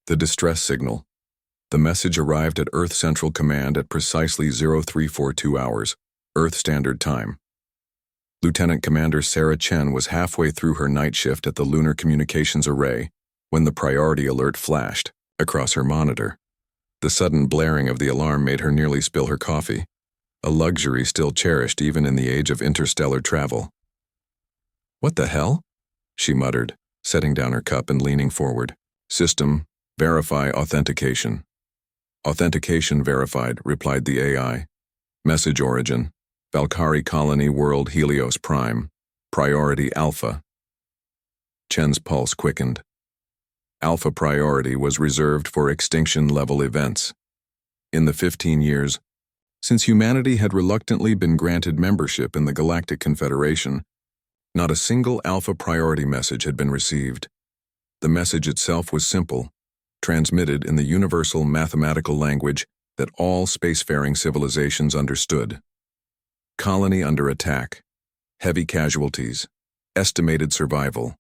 The distress signal. The message arrived at Earth Central Command at precisely 0342 hours, Earth Standard Time. Lieutenant Commander Sarah Chen was halfway through her night shift at the Lunar Communications Array when the priority alert flashed across her monitor. The sudden blaring of the alarm made her nearly spill her coffee, a luxury still cherished even in the age of interstellar travel. "What the hell?" she muttered, setting down her cup and leaning forward. "System, verify authentication." "Authentication verified," replied the AI. "Message origin, Valkyrie Colony World Helios Prime, Priority Alpha." Chen's pulse quickened. Alpha priority was reserved for extinction-level events. In the 15 years since humanity had reluctantly been granted membership in the Galactic Confederation, not a single Alpha priority message had been received. The message itself was simple, transmitted in the universal mathematical language that all spacefaring civilizations understood. Colony under attack. Heavy casualties. Estimated survival.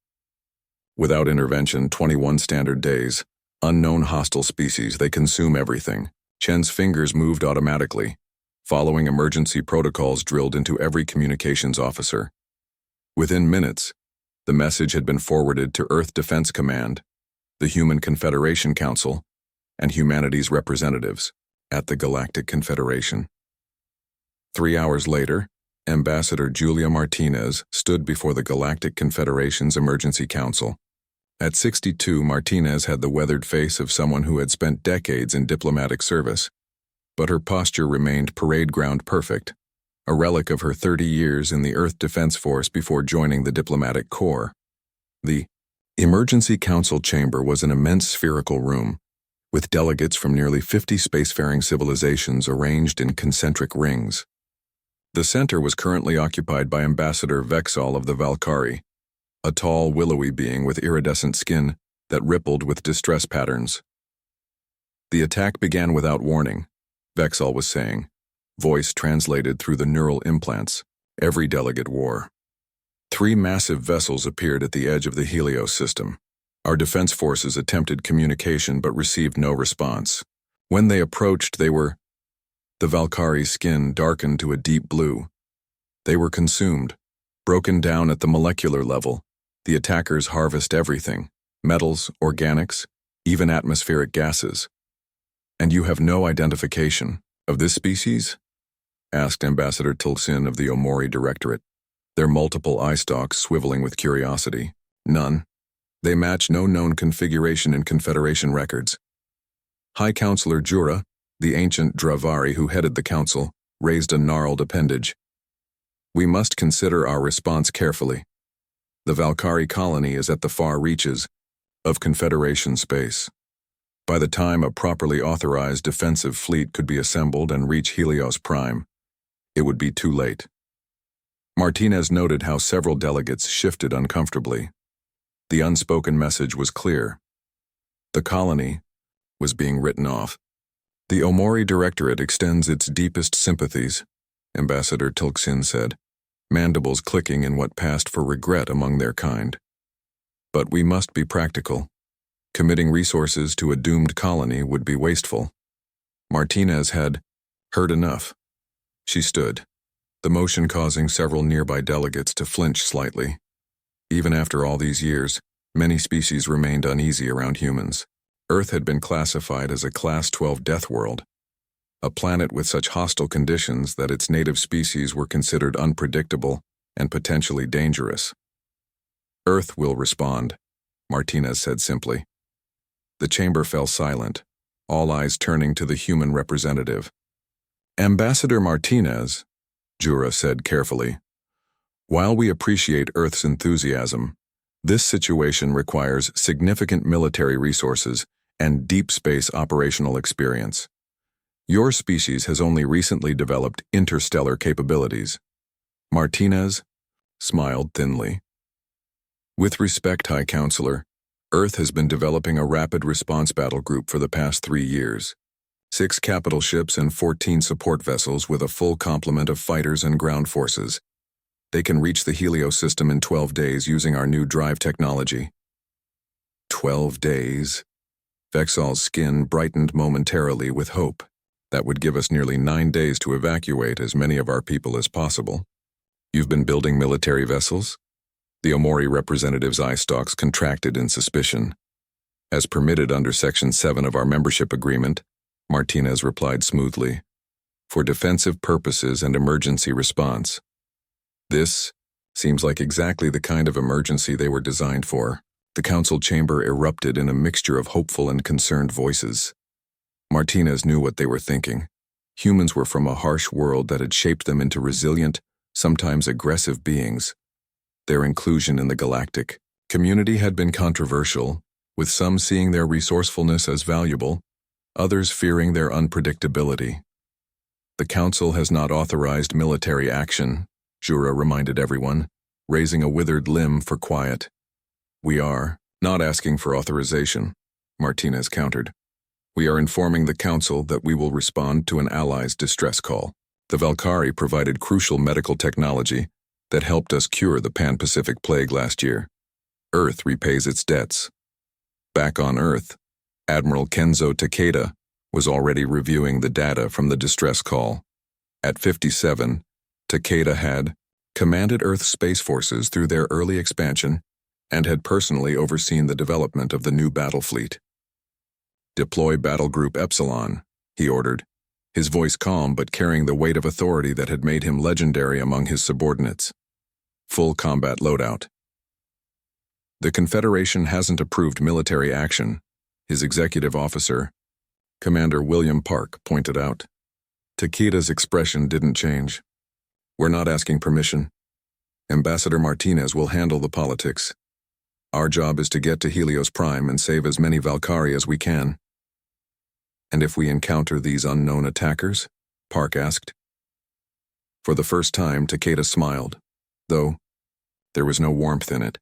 Without intervention, 21 standard days. Unknown hostile species, they consume everything. Chen's fingers moved automatically, following emergency protocols drilled into every communications officer. Within minutes, the message had been forwarded to Earth Defense Command, the Human Confederation Council, and humanity's representatives at the Galactic Confederation. 3 hours later, Ambassador Julia Martinez stood before the Galactic Confederation's Emergency Council. At 62, Martinez had the weathered face of someone who had spent decades in diplomatic service, but her posture remained parade ground perfect, a relic of her 30 years in the Earth Defense Force before joining the diplomatic corps. The Emergency Council chamber was an immense spherical room, with delegates from nearly 50 spacefaring civilizations arranged in concentric rings. The center was currently occupied by Ambassador Vexal of the Valkyrie, a tall, willowy being with iridescent skin that rippled with distress patterns. "The attack began without warning," Vexal was saying, voice translated through the neural implants every delegate wore. 3 massive vessels appeared at the edge of the Helios system. Our defense forces attempted communication but received no response. When they approached, the Valkyrie's skin darkened to a deep blue. They were consumed, broken down at the molecular level. The attackers harvest everything, metals, organics, even atmospheric gases. "And you have no identification of this species?" asked Ambassador Tilsin of the Omori Directorate, their multiple eye stalks swiveling with curiosity. "None. They match no known configuration in Confederation records." High Counselor Jura, the ancient Dravari who headed the council, raised a gnarled appendage. "We must consider our response carefully. The Valkyrie colony is at the far reaches of Confederation space. By the time a properly authorized defensive fleet could be assembled and reach Helios Prime, it would be too late." Martinez noted how several delegates shifted uncomfortably. The unspoken message was clear. The colony was being written off. "The Omori Directorate extends its deepest sympathies," Ambassador Tilksin said, mandibles clicking in what passed for regret among their kind. "But we must be practical. Committing resources to a doomed colony would be wasteful." Martinez had heard enough. She stood, the motion causing several nearby delegates to flinch slightly. Even after all these years, many species remained uneasy around humans. Earth had been classified as a Class 12 death world, a planet with such hostile conditions that its native species were considered unpredictable and potentially dangerous. "Earth will respond," Martinez said simply. The chamber fell silent, all eyes turning to the human representative. "Ambassador Martinez," Jura said carefully, "while we appreciate Earth's enthusiasm, this situation requires significant military resources and deep space operational experience. Your species has only recently developed interstellar capabilities." Martinez smiled thinly. "With respect, High Counselor, Earth has been developing a rapid response battle group for the past 3 years. 6 capital ships and 14 support vessels with a full complement of fighters and ground forces. They can reach the Helios system in 12 days using our new drive technology." 12 days? Vexal's skin brightened momentarily with hope. That would give us nearly 9 days to evacuate as many of our people as possible. You've been building military vessels? The Omori representative's eye stalks contracted in suspicion. As permitted under Section 7 of our membership agreement, Martinez replied smoothly, for defensive purposes and emergency response. This seems like exactly the kind of emergency they were designed for. The council chamber erupted in a mixture of hopeful and concerned voices. Martinez knew what they were thinking. Humans were from a harsh world that had shaped them into resilient, sometimes aggressive beings. Their inclusion in the galactic community had been controversial, with some seeing their resourcefulness as valuable, others fearing their unpredictability. The council has not authorized military action, Jura reminded everyone, raising a withered limb for quiet. We are not asking for authorization, Martinez countered. We are informing the council that we will respond to an ally's distress call. The Valkyrie provided crucial medical technology that helped us cure the Pan-Pacific plague last year. Earth repays its debts. Back on Earth, Admiral Kenzo Takeda was already reviewing the data from the distress call. At 57, Takeda had commanded Earth's space forces through their early expansion and had personally overseen the development of the new battle fleet. Deploy Battle Group Epsilon, he ordered, his voice calm but carrying the weight of authority that had made him legendary among his subordinates. Full combat loadout. The Confederation hasn't approved military action, his executive officer, Commander William Park, pointed out. Takeda's expression didn't change. We're not asking permission. Ambassador Martinez will handle the politics. Our job is to get to Helios Prime and save as many Valkyrie as we can. And if we encounter these unknown attackers? Park asked. For the first time, Takeda smiled, though there was no warmth in it.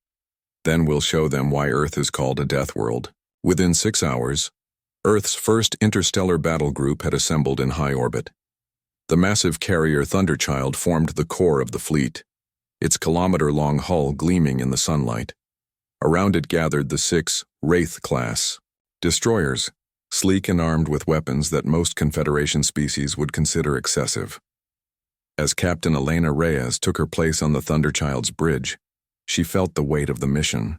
Then we'll show them why Earth is called a death world. Within 6 hours, Earth's first interstellar battle group had assembled in high orbit. The massive carrier Thunderchild formed the core of the fleet, its kilometer-long hull gleaming in the sunlight. Around it gathered the 6 Wraith-class destroyers, sleek and armed with weapons that most Confederation species would consider excessive. As Captain Elena Reyes took her place on the Thunderchild's bridge, she felt the weight of the mission.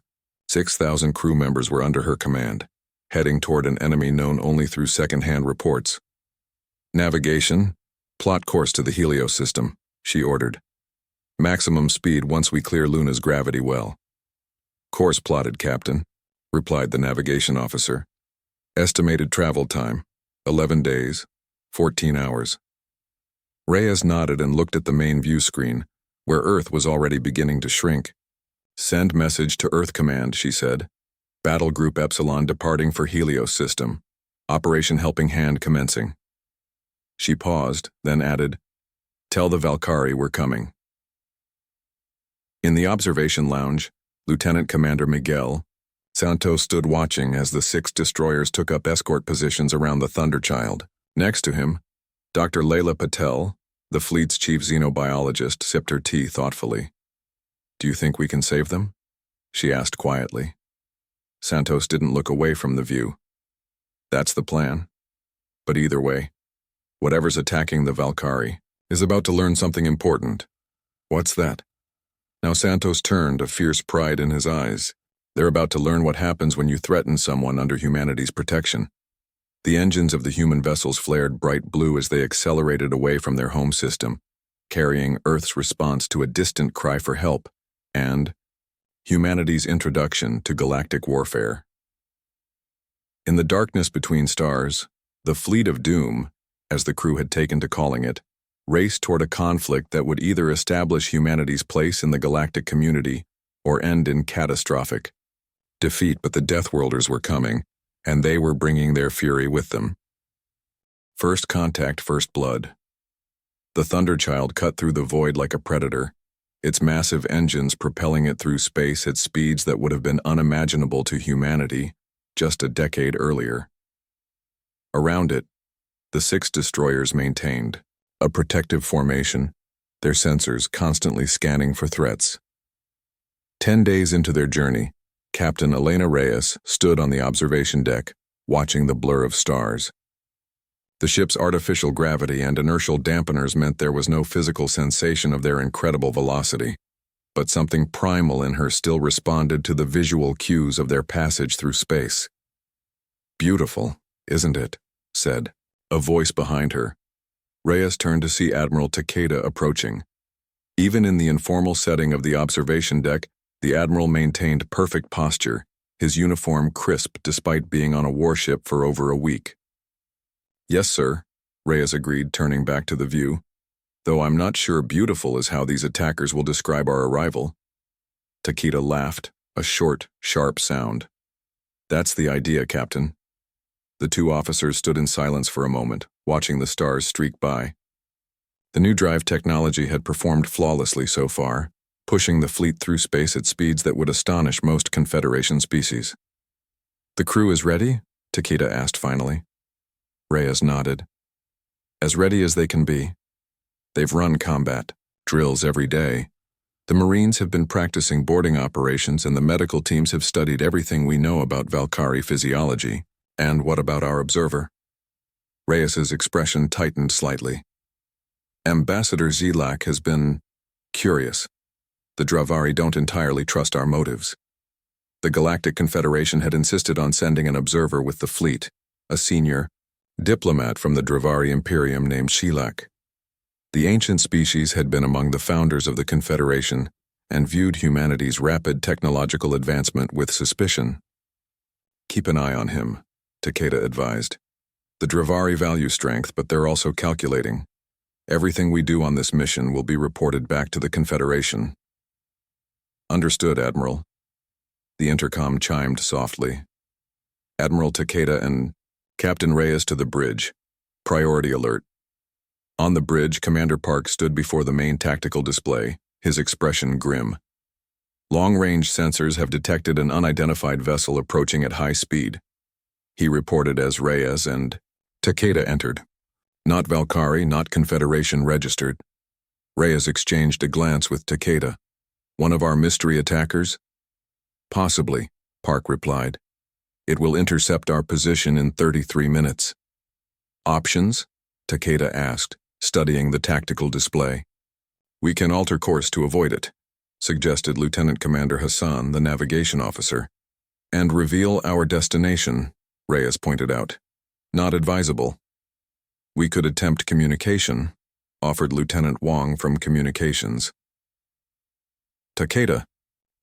6,000 crew members were under her command, heading toward an enemy known only through second-hand reports. Navigation, plot course to the Helios system, she ordered. Maximum speed once we clear Luna's gravity well. Course plotted, Captain, replied the navigation officer. Estimated travel time, 11 days, 14 hours. Reyes nodded and looked at the main view screen, where Earth was already beginning to shrink. Send message to Earth Command, she said. Battle Group Epsilon departing for Helios system. Operation Helping Hand commencing. She paused, then added, Tell the Valkyrie we're coming. In the observation lounge, Lieutenant Commander Miguel Santos stood watching as the 6 destroyers took up escort positions around the Thunderchild. Next to him, Dr. Layla Patel, the fleet's chief xenobiologist, sipped her tea thoughtfully. Do you think we can save them? She asked quietly. Santos didn't look away from the view. That's the plan. But either way, whatever's attacking the Valkyrie is about to learn something important. What's that? Now Santos turned, a fierce pride in his eyes. They're about to learn what happens when you threaten someone under humanity's protection. The engines of the human vessels flared bright blue as they accelerated away from their home system, carrying Earth's response to a distant cry for help and humanity's introduction to galactic warfare. In the darkness between stars, the Fleet of Doom, as the crew had taken to calling it, raced toward a conflict that would either establish humanity's place in the galactic community or end in catastrophic defeat. But the Deathworlders were coming, and they were bringing their fury with them. First contact, first blood. The Thunderchild cut through the void like a predator, its massive engines propelling it through space at speeds that would have been unimaginable to humanity just a decade earlier. Around it, the 6 destroyers maintained a protective formation, their sensors constantly scanning for threats. 10 days into their journey, Captain Elena Reyes stood on the observation deck, watching the blur of stars. The ship's artificial gravity and inertial dampeners meant there was no physical sensation of their incredible velocity, but something primal in her still responded to the visual cues of their passage through space. "Beautiful, isn't it?" said a voice behind her. Reyes turned to see Admiral Takeda approaching. Even in the informal setting of the observation deck, the Admiral maintained perfect posture, his uniform crisp despite being on a warship for over a week. "Yes, sir," Reyes agreed, turning back to the view, "though I'm not sure beautiful is how these attackers will describe our arrival." Takeda laughed, a short, sharp sound. "That's the idea, Captain." The two officers stood in silence for a moment, watching the stars streak by. The new drive technology had performed flawlessly so far, pushing the fleet through space at speeds that would astonish most Confederation species. "The crew is ready?" Takeda asked finally. Reyes nodded. "As ready as they can be. They've run combat drills every day. The Marines have been practicing boarding operations, and the medical teams have studied everything we know about Valkyrie physiology. And what about our observer?" Reyes's expression tightened slightly. "Ambassador Zelak has been curious. The Dravari don't entirely trust our motives. The Galactic Confederation had insisted on sending an observer with the fleet, a senior diplomat from the Dravari Imperium named Shilak. The ancient species had been among the founders of the Confederation and viewed humanity's rapid technological advancement with suspicion. "Keep an eye on him," Takeda advised. "The Dravari value strength, but they're also calculating. Everything we do on this mission will be reported back to the Confederation." "Understood, Admiral." The intercom chimed softly. "Admiral Takeda and Captain Reyes to the bridge. Priority alert." On the bridge, Commander Park stood before the main tactical display, his expression grim. "Long-range sensors have detected an unidentified vessel approaching at high speed," he reported as Reyes and Takeda entered. "Not Valkyrie, not Confederation registered." Reyes exchanged a glance with Takeda. "One of our mystery attackers?" "Possibly," Park replied. "It will intercept our position in 33 minutes. "Options?" Takeda asked, studying the tactical display. "We can alter course to avoid it," suggested Lieutenant Commander Hassan, the navigation officer. "And reveal our destination," Reyes pointed out. "Not advisable." "We could attempt communication," offered Lieutenant Wong from Communications. Takeda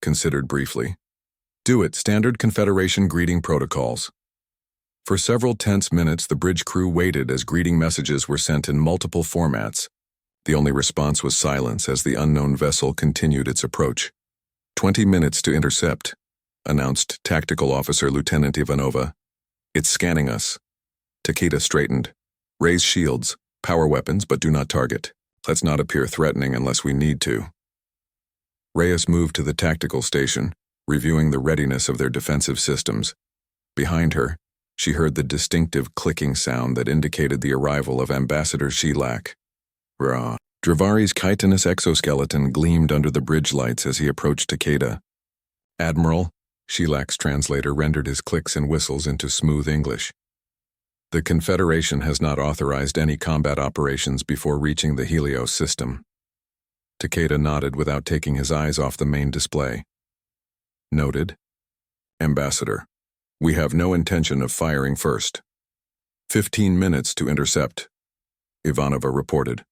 considered briefly. "Do it, standard Confederation greeting protocols." For several tense minutes, the bridge crew waited as greeting messages were sent in multiple formats. The only response was silence as the unknown vessel continued its approach. 20 minutes to intercept," announced Tactical Officer Lieutenant Ivanova. "It's scanning us." Takeda straightened. "Raise shields, power weapons, but do not target. Let's not appear threatening unless we need to." Reyes moved to the tactical station, reviewing the readiness of their defensive systems. Behind her, she heard the distinctive clicking sound that indicated the arrival of Ambassador Shilak. Dravari's chitinous exoskeleton gleamed under the bridge lights as he approached Takeda. "Admiral," Shilak's translator rendered his clicks and whistles into smooth English. "The Confederation has not authorized any combat operations before reaching the Helios system." Takeda nodded without taking his eyes off the main display. "Noted. Ambassador, we have no intention of firing first. 15 minutes to intercept," Ivanova reported.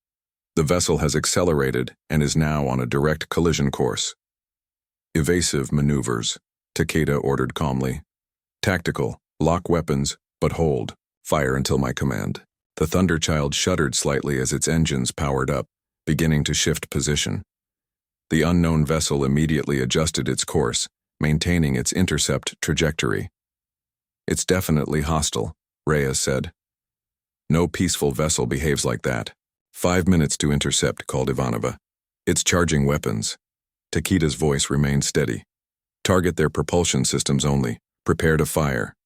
"The vessel has accelerated and is now on a direct collision course." "Evasive maneuvers," Takeda ordered calmly. "Tactical, lock weapons, but hold. Fire until my command." The Thunderchild shuddered slightly as its engines powered up, beginning to shift position. The unknown vessel immediately adjusted its course, maintaining its intercept trajectory. "It's definitely hostile," Reyes said. "No peaceful vessel behaves like that." 5 minutes to intercept, called Ivanova. "It's charging weapons." Takeda's voice remained steady. "Target their propulsion systems only. Prepare to fire."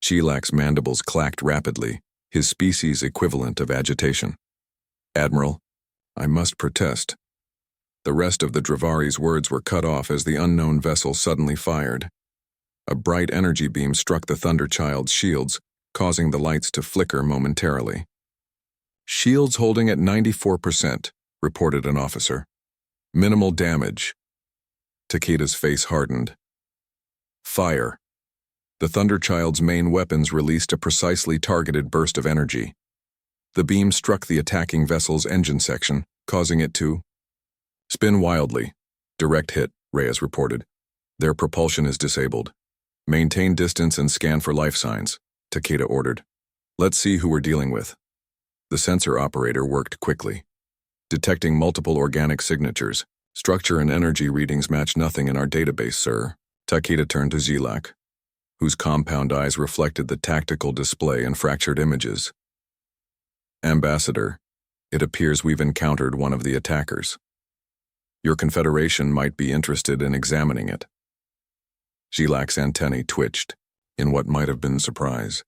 Shilak's mandibles clacked rapidly, his species equivalent of agitation. "Admiral, I must protest." The rest of the Dravari's words were cut off as the unknown vessel suddenly fired. A bright energy beam struck the Thunder Child's shields, causing the lights to flicker momentarily. "Shields holding at 94%, reported an officer. "Minimal damage." Takeda's face hardened. "Fire." The Thunder Child's main weapons released a precisely targeted burst of energy. The beam struck the attacking vessel's engine section, causing it to spin wildly. "Direct hit," Reyes reported. "Their propulsion is disabled. Maintain distance and scan for life signs," Takeda ordered. "Let's see who we're dealing with." The sensor operator worked quickly, detecting multiple organic signatures. "Structure and energy readings match nothing in our database, sir." Takeda turned to Zilak, whose compound eyes reflected the tactical display and fractured images. "Ambassador, it appears we've encountered one of the attackers. Your Confederation might be interested in examining it." Zilak's antennae twitched, in what might have been surprise.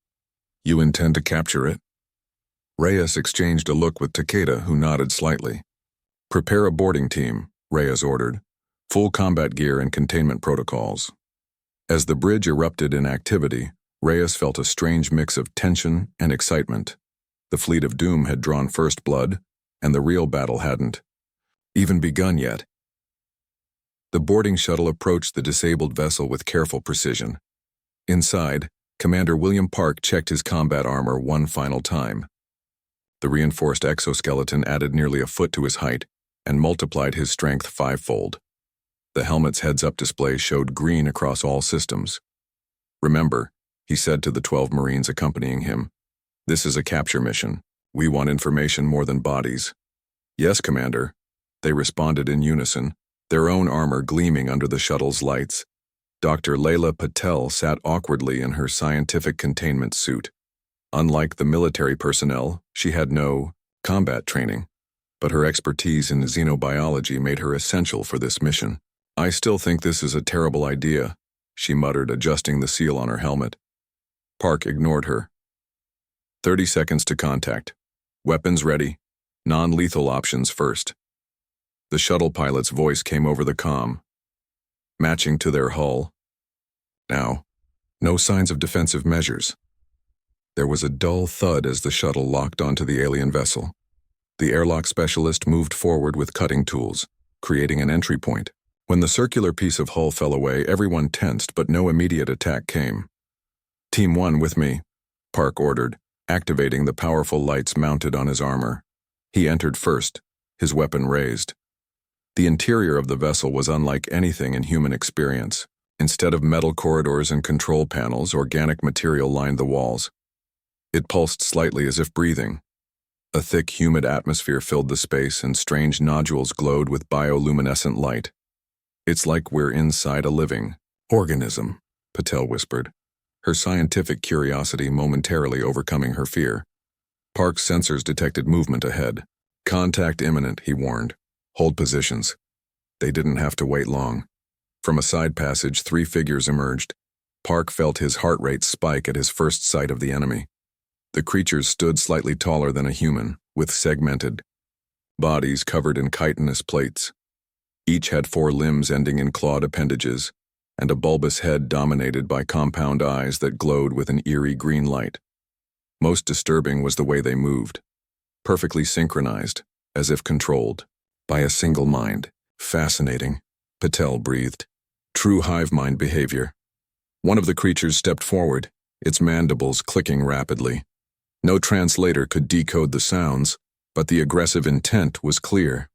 "You intend to capture it?" Reyes exchanged a look with Takeda, who nodded slightly. "Prepare a boarding team," Reyes ordered. "Full combat gear and containment protocols." As the bridge erupted in activity, Reyes felt a strange mix of tension and excitement. The fleet of Doom had drawn first blood, and the real battle hadn't even begun yet. The boarding shuttle approached the disabled vessel with careful precision. Inside, Commander William Park checked his combat armor one final time. The reinforced exoskeleton added nearly a foot to his height and multiplied his strength fivefold. The helmet's heads-up display showed green across all systems. "Remember," he said to the 12 Marines accompanying him, "this is a capture mission. We want information more than bodies." "Yes, Commander," they responded in unison, their own armor gleaming under the shuttle's lights. Dr. Layla Patel sat awkwardly in her scientific containment suit. Unlike the military personnel, she had no combat training, but her expertise in xenobiology made her essential for this mission. "I still think this is a terrible idea," she muttered, adjusting the seal on her helmet. Park ignored her. 30 seconds to contact. Weapons ready. Non-lethal options first." The shuttle pilot's voice came over the comm, matching to their hull. Now, no signs of defensive measures. There was a dull thud as the shuttle locked onto the alien vessel. The airlock specialist moved forward with cutting tools, creating an entry point. When the circular piece of hull fell away, everyone tensed, but no immediate attack came. "Team 1 with me," Park ordered, activating the powerful lights mounted on his armor. He entered first, his weapon raised. The interior of the vessel was unlike anything in human experience. Instead of metal corridors and control panels, organic material lined the walls. It pulsed slightly as if breathing. A thick, humid atmosphere filled the space, and strange nodules glowed with bioluminescent light. "It's like we're inside a living organism," Patel whispered, her scientific curiosity momentarily overcoming her fear. Park's sensors detected movement ahead. "Contact imminent," he warned. "Hold positions." They didn't have to wait long. From a side passage, 3 figures emerged. Park felt his heart rate spike at his first sight of the enemy. The creatures stood slightly taller than a human, with segmented bodies covered in chitinous plates. Each had 4 limbs ending in clawed appendages, and a bulbous head dominated by compound eyes that glowed with an eerie green light. Most disturbing was the way they moved. Perfectly synchronized, as if controlled by a single mind. "Fascinating," Patel breathed. "True hive mind behavior." One of the creatures stepped forward, its mandibles clicking rapidly. No translator could decode the sounds, but the aggressive intent was clear.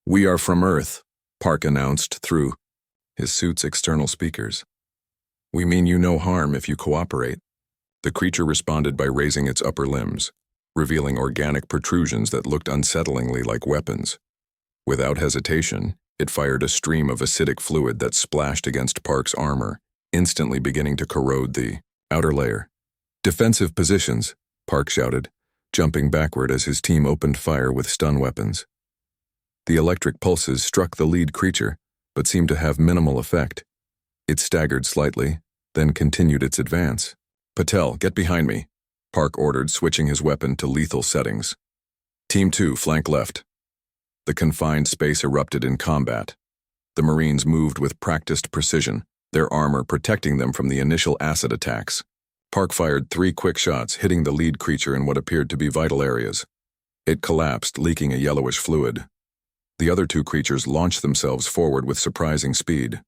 "We are from Earth," Park announced through his suit's external speakers. "We mean you no harm if you cooperate." The creature responded by raising its upper limbs, revealing organic protrusions that looked unsettlingly like weapons. Without hesitation, it fired a stream of acidic fluid that splashed against Park's armor, instantly beginning to corrode the outer layer. "Defensive positions," Park shouted, jumping backward as his team opened fire with stun weapons. The electric pulses struck the lead creature, but seemed to have minimal effect. It staggered slightly, then continued its advance. "Patel, get behind me," Park ordered, switching his weapon to lethal settings. "Team 2, flank left." The confined space erupted in combat. The Marines moved with practiced precision, their armor protecting them from the initial acid attacks. Park fired 3 quick shots, hitting the lead creature in what appeared to be vital areas. It collapsed, leaking a yellowish fluid. The other 2 creatures launched themselves forward with surprising speed.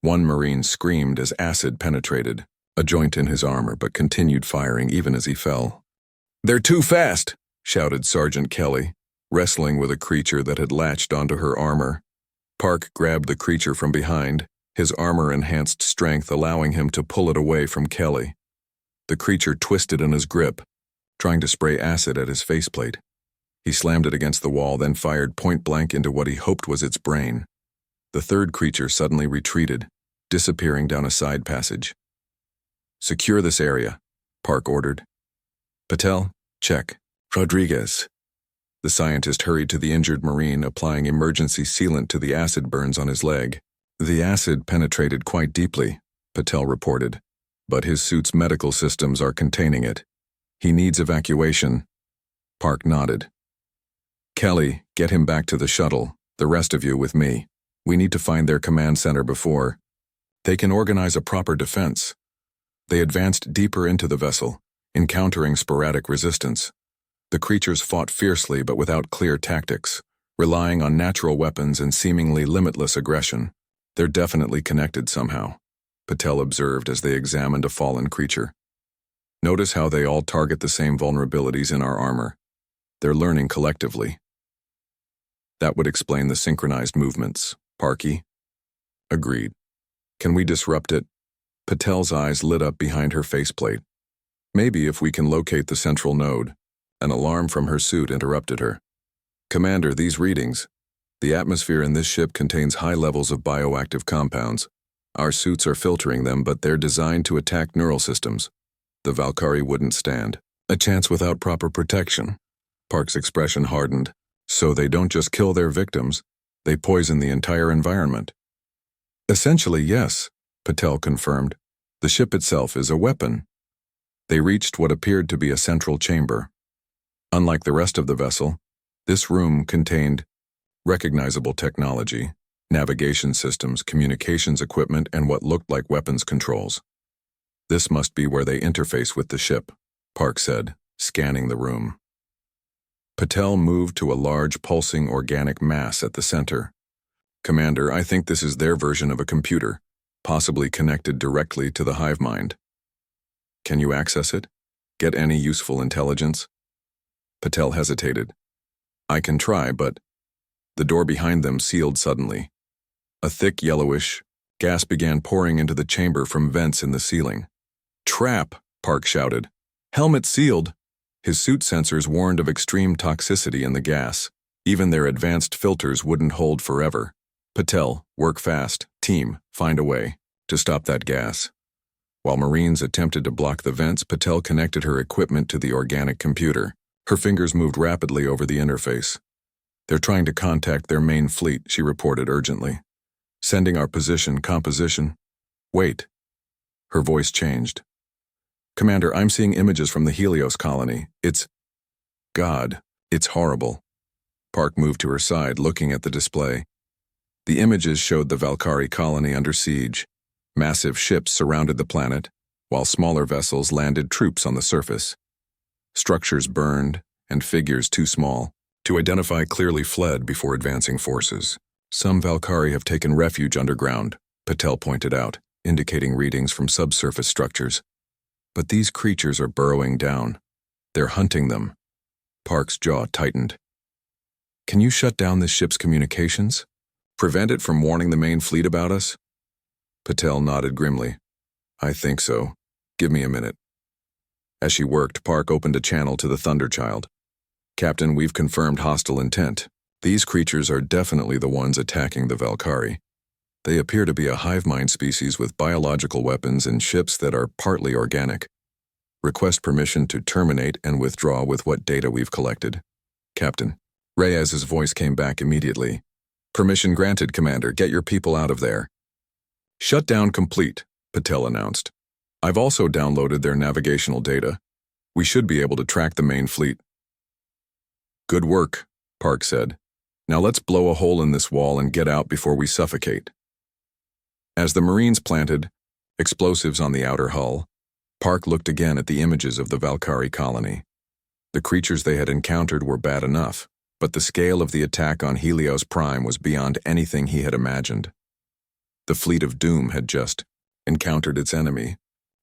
One Marine screamed as acid penetrated a joint in his armor, but continued firing even as he fell. "They're too fast!" shouted Sergeant Kelly, wrestling with a creature that had latched onto her armor. Park grabbed the creature from behind, his armor-enhanced strength allowing him to pull it away from Kelly. The creature twisted in his grip, trying to spray acid at his faceplate. He slammed it against the wall, then fired point-blank into what he hoped was its brain. The third creature suddenly retreated, disappearing down a side passage. "Secure this area," Park ordered. "Patel, check. Rodriguez." The scientist hurried to the injured Marine, applying emergency sealant to the acid burns on his leg. "The acid penetrated quite deeply," Patel reported, "but his suit's medical systems are containing it. He needs evacuation." Park nodded. "Kelly, get him back to the shuttle, the rest of you with me. We need to find their command center before they can organize a proper defense." They advanced deeper into the vessel, encountering sporadic resistance. The creatures fought fiercely but without clear tactics, relying on natural weapons and seemingly limitless aggression. "They're definitely connected somehow," Patel observed as they examined a fallen creature. "Notice how they all target the same vulnerabilities in our armor. They're learning collectively." "That would explain the synchronized movements, Parky." "Agreed. Can we disrupt it?" Patel's eyes lit up behind her faceplate. "Maybe if we can locate the central node." An alarm from her suit interrupted her. "Commander, these readings. The atmosphere in this ship contains high levels of bioactive compounds. Our suits are filtering them, but they're designed to attack neural systems. The Valkyrie wouldn't stand a chance without proper protection." Park's expression hardened. "So they don't just kill their victims, they poison the entire environment." "Essentially, yes," Patel confirmed. "The ship itself is a weapon." They reached what appeared to be a central chamber. Unlike the rest of the vessel, this room contained recognizable technology, navigation systems, communications equipment, and what looked like weapons controls. "This must be where they interface with the ship," Park said, scanning the room. Patel moved to a large pulsing organic mass at the center. "Commander, I think this is their version of a computer, possibly connected directly to the hive mind. Can you access it? Get any useful intelligence?" Patel hesitated. "I can try, but..." The door behind them sealed suddenly. A thick yellowish gas began pouring into the chamber from vents in the ceiling. "Trap!" Park shouted. "Helmet sealed!" His suit sensors warned of extreme toxicity in the gas. Even their advanced filters wouldn't hold forever. "Patel, work fast. Team, find a way to stop that gas." While Marines attempted to block the vents, Patel connected her equipment to the organic computer. Her fingers moved rapidly over the interface. "They're trying to contact their main fleet," she reported urgently. "Sending our position composition." "Wait." Her voice changed. "Commander, I'm seeing images from the Helios colony. It's... God, it's horrible." Park moved to her side, looking at the display. The images showed the Valkyrie colony under siege. Massive ships surrounded the planet, while smaller vessels landed troops on the surface. Structures burned, and figures too small to identify clearly fled before advancing forces. "Some Valkyrie have taken refuge underground," Patel pointed out, indicating readings from subsurface structures. "But these creatures are burrowing down. They're hunting them." Park's jaw tightened. "Can you shut down this ship's communications? Prevent it from warning the main fleet about us?" Patel nodded grimly. "I think so. Give me a minute." As she worked, Park opened a channel to the Thunderchild. "Captain, we've confirmed hostile intent. These creatures are definitely the ones attacking the Valkyrie. They appear to be a hive mind species with biological weapons and ships that are partly organic. Request permission to terminate and withdraw with what data we've collected." "Captain." Reyes's voice came back immediately. "Permission granted, Commander. Get your people out of there." "Shutdown complete," Patel announced. "I've also downloaded their navigational data. We should be able to track the main fleet." "Good work," Park said. "Now let's blow a hole in this wall and get out before we suffocate." As the Marines planted explosives on the outer hull, Park looked again at the images of the Valkyrie colony. The creatures they had encountered were bad enough, but the scale of the attack on Helios Prime was beyond anything he had imagined. The fleet of Doom had just encountered its enemy,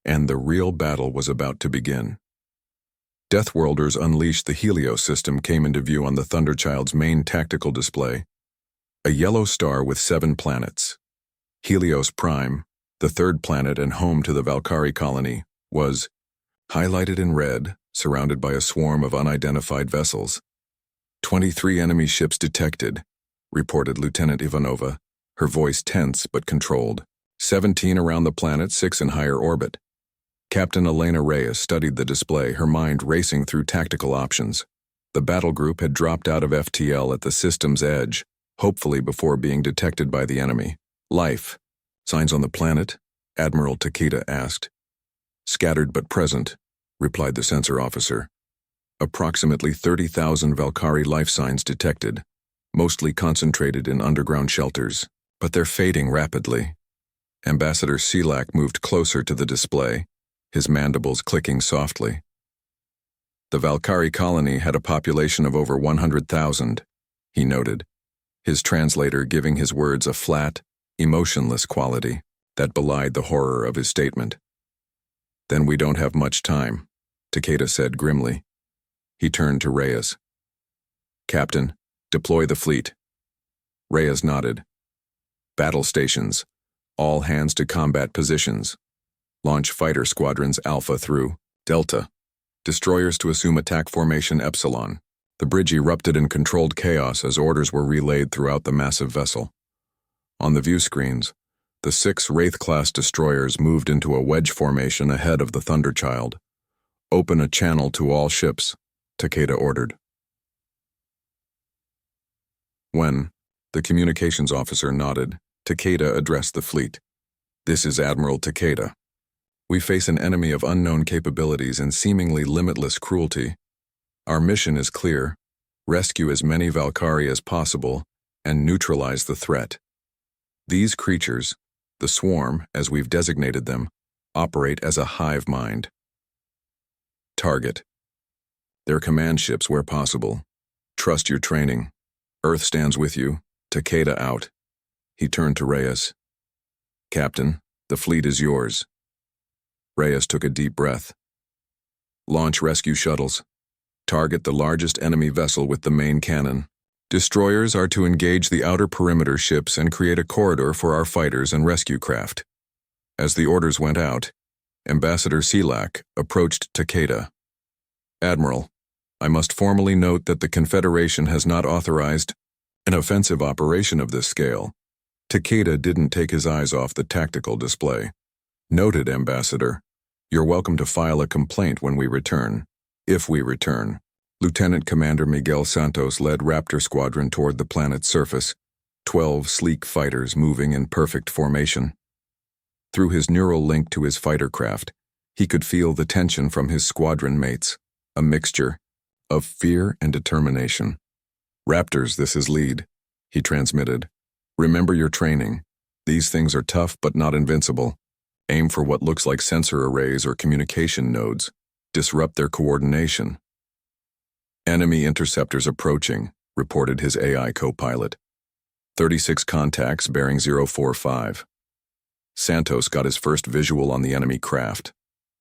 and the real battle was about to begin. Deathworlders unleashed the Helios system came into view on the Thunderchild's main tactical display, a yellow star with 7 planets. Helios Prime, the 3rd planet and home to the Valkyrie colony, was highlighted in red, surrounded by a swarm of unidentified vessels. 23 enemy ships detected, reported Lieutenant Ivanova, her voice tense but controlled. 17 around the planet, 6 in higher orbit. Captain Elena Reyes studied the display, her mind racing through tactical options. The battle group had dropped out of FTL at the system's edge, hopefully before being detected by the enemy. Life. Signs on the planet? Admiral Takeda asked. Scattered but present, replied the sensor officer. Approximately 30,000 Valkyrie life signs detected, mostly concentrated in underground shelters, but they're fading rapidly. Ambassador Selak moved closer to the display, his mandibles clicking softly. The Valkyrie colony had a population of over 100,000, he noted, his translator giving his words a flat, emotionless quality that belied the horror of his statement. Then we don't have much time, Takeda said grimly. He turned to Reyes. Captain, deploy the fleet. Reyes nodded. Battle stations. All hands to combat positions. Launch fighter squadrons Alpha through Delta. Destroyers to assume attack formation Epsilon. The bridge erupted in controlled chaos as orders were relayed throughout the massive vessel. On the view screens, the 6 Wraith-class destroyers moved into a wedge formation ahead of the Thunderchild. Open a channel to all ships, Takeda ordered. When the communications officer nodded, Takeda addressed the fleet. This is Admiral Takeda. We face an enemy of unknown capabilities and seemingly limitless cruelty. Our mission is clear: rescue as many Valkyrie as possible and neutralize the threat. These creatures, the Swarm, as we've designated them, operate as a hive mind. Target. Their command ships where possible. Trust your training. Earth stands with you. Takeda out. He turned to Reyes. Captain, the fleet is yours. Reyes took a deep breath. Launch rescue shuttles. Target the largest enemy vessel with the main cannon. Destroyers are to engage the outer perimeter ships and create a corridor for our fighters and rescue craft. As the orders went out, Ambassador Selak approached Takeda. Admiral, I must formally note that the Confederation has not authorized an offensive operation of this scale. Takeda didn't take his eyes off the tactical display. Noted, Ambassador. You're welcome to file a complaint when we return. If we return. Lieutenant Commander Miguel Santos led Raptor Squadron toward the planet's surface, 12 sleek fighters moving in perfect formation. Through his neural link to his fighter craft, he could feel the tension from his squadron mates, a mixture of fear and determination. Raptors, this is lead, he transmitted. Remember your training. These things are tough but not invincible. Aim for what looks like sensor arrays or communication nodes. Disrupt their coordination. Enemy interceptors approaching, reported his AI co-pilot. 36 contacts bearing 045. Santos got his first visual on the enemy craft.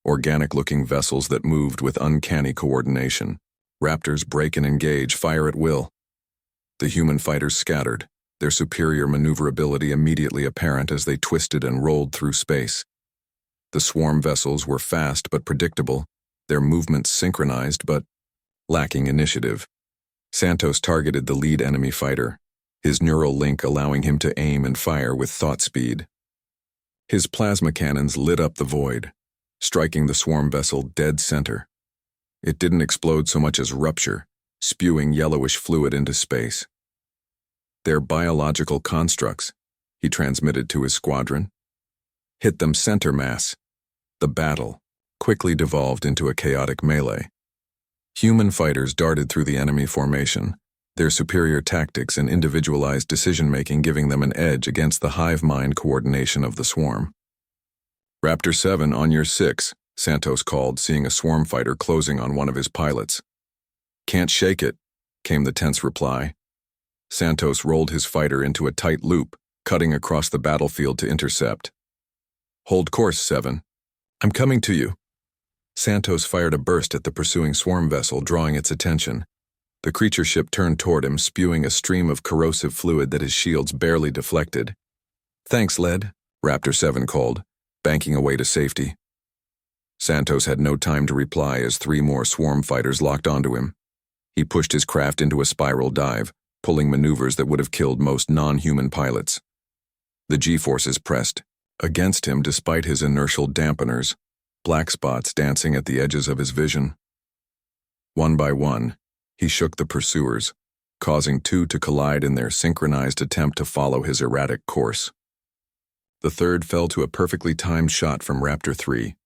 Organic-looking vessels that moved with uncanny coordination. Raptors break and engage, fire at will. The human fighters scattered, their superior maneuverability immediately apparent as they twisted and rolled through space. The swarm vessels were fast but predictable, their movements synchronized but lacking initiative. Santos targeted the lead enemy fighter, his neural link allowing him to aim and fire with thought speed. His plasma cannons lit up the void, striking the swarm vessel dead center. It didn't explode so much as rupture, spewing yellowish fluid into space. Their biological constructs, he transmitted to his squadron, hit them center mass. The battle quickly devolved into a chaotic melee. Human fighters darted through the enemy formation, their superior tactics and individualized decision-making giving them an edge against the hive mind coordination of the swarm. "Raptor 7 on your 6, Santos called, seeing a swarm fighter closing on one of his pilots. "Can't shake it," came the tense reply. Santos rolled his fighter into a tight loop, cutting across the battlefield to intercept. "Hold course, 7. I'm coming to you." Santos fired a burst at the pursuing swarm vessel, drawing its attention. The creature ship turned toward him, spewing a stream of corrosive fluid that his shields barely deflected. "Thanks, Led," Raptor 7 called, banking away to safety. Santos had no time to reply as 3 more swarm fighters locked onto him. He pushed his craft into a spiral dive, pulling maneuvers that would have killed most non-human pilots. The G-forces pressed against him despite his inertial dampeners, black spots dancing at the edges of his vision. One by one, he shook the pursuers, causing 2 to collide in their synchronized attempt to follow his erratic course. The third fell to a perfectly timed shot from Raptor 3.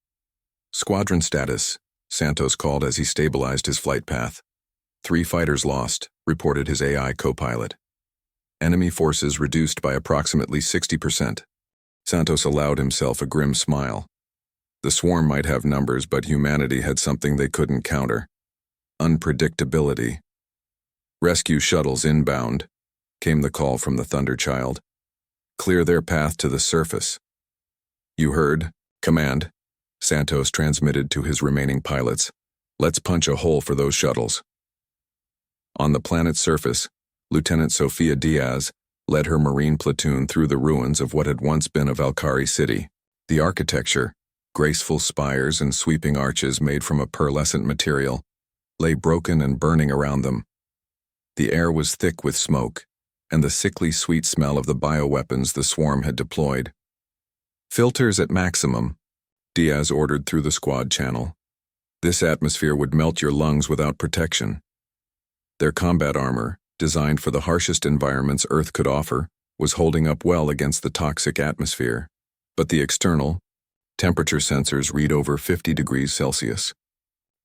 "Squadron status," Santos called as he stabilized his flight path. 3 fighters lost, reported his AI co-pilot. Enemy forces reduced by approximately 60%. Santos allowed himself a grim smile. The swarm might have numbers, but humanity had something they couldn't counter: unpredictability. "Rescue shuttles inbound," came the call from the Thunderchild. "Clear their path to the surface." "You heard, Command," Santos transmitted to his remaining pilots. "Let's punch a hole for those shuttles." On the planet's surface, Lieutenant Sofia Diaz led her Marine platoon through the ruins of what had once been a Valkyrie city. The architecture, graceful spires and sweeping arches made from a pearlescent material, lay broken and burning around them. The air was thick with smoke, and the sickly sweet smell of the bioweapons the swarm had deployed. "Filters at maximum," Diaz ordered through the squad channel. "This atmosphere would melt your lungs without protection." Their combat armor, designed for the harshest environments Earth could offer, was holding up well against the toxic atmosphere, but the external temperature sensors read over 50 degrees Celsius.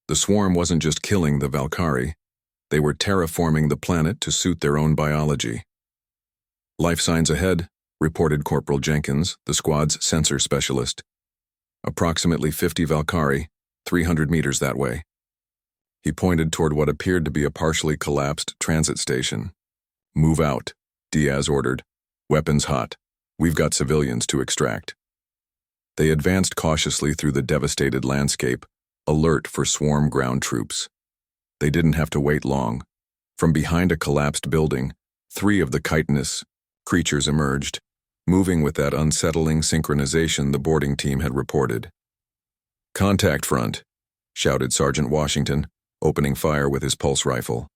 The swarm wasn't just killing the Valkyrie, they were terraforming the planet to suit their own biology. "Life signs ahead," reported Corporal Jenkins, the squad's sensor specialist. "Approximately 50 Valkyrie, 300 meters that way." He pointed toward what appeared to be a partially collapsed transit station. "Move out," Diaz ordered. "Weapons hot. We've got civilians to extract." They advanced cautiously through the devastated landscape, alert for swarm ground troops. They didn't have to wait long. From behind a collapsed building, 3 of the chitinous creatures emerged, moving with that unsettling synchronization the boarding team had reported. "Contact front," shouted Sergeant Washington, opening fire with his pulse rifle.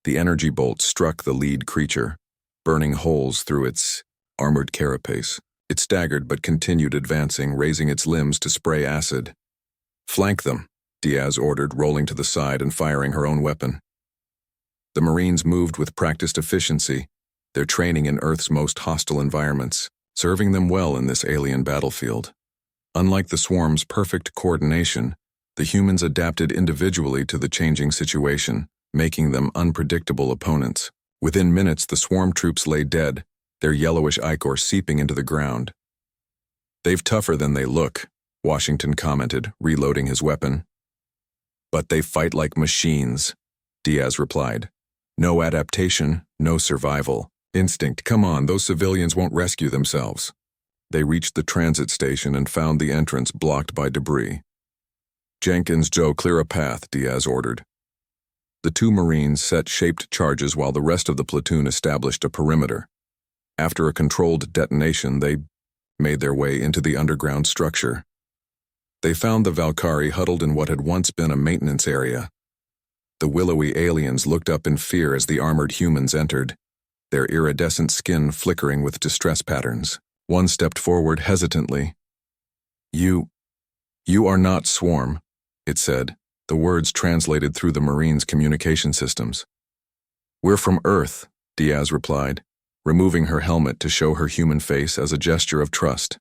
The energy bolt struck the lead creature, burning holes through its armored carapace. It staggered but continued advancing, raising its limbs to spray acid. "Flank them," Diaz ordered, rolling to the side and firing her own weapon. The Marines moved with practiced efficiency, their training in Earth's most hostile environments, serving them well in this alien battlefield. Unlike the swarm's perfect coordination, the humans adapted individually to the changing situation, making them unpredictable opponents. Within minutes, the swarm troops lay dead, their yellowish ichor seeping into the ground. "They've tougher than they look," Washington commented, reloading his weapon. "But they fight like machines," Diaz replied. "No adaptation, no survival. Instinct, come on, those civilians won't rescue themselves." They reached the transit station and found the entrance blocked by debris. "Jenkins, Joe, clear a path," Diaz ordered. The 2 Marines set shaped charges while the rest of the platoon established a perimeter. After a controlled detonation, they made their way into the underground structure. They found the Valkyrie huddled in what had once been a maintenance area. The willowy aliens looked up in fear as the armored humans entered, their iridescent skin flickering with distress patterns. One stepped forward hesitantly. You are not Swarm," it said, the words translated through the Marines' communication systems. "We're from Earth," Diaz replied, removing her helmet to show her human face as a gesture of trust.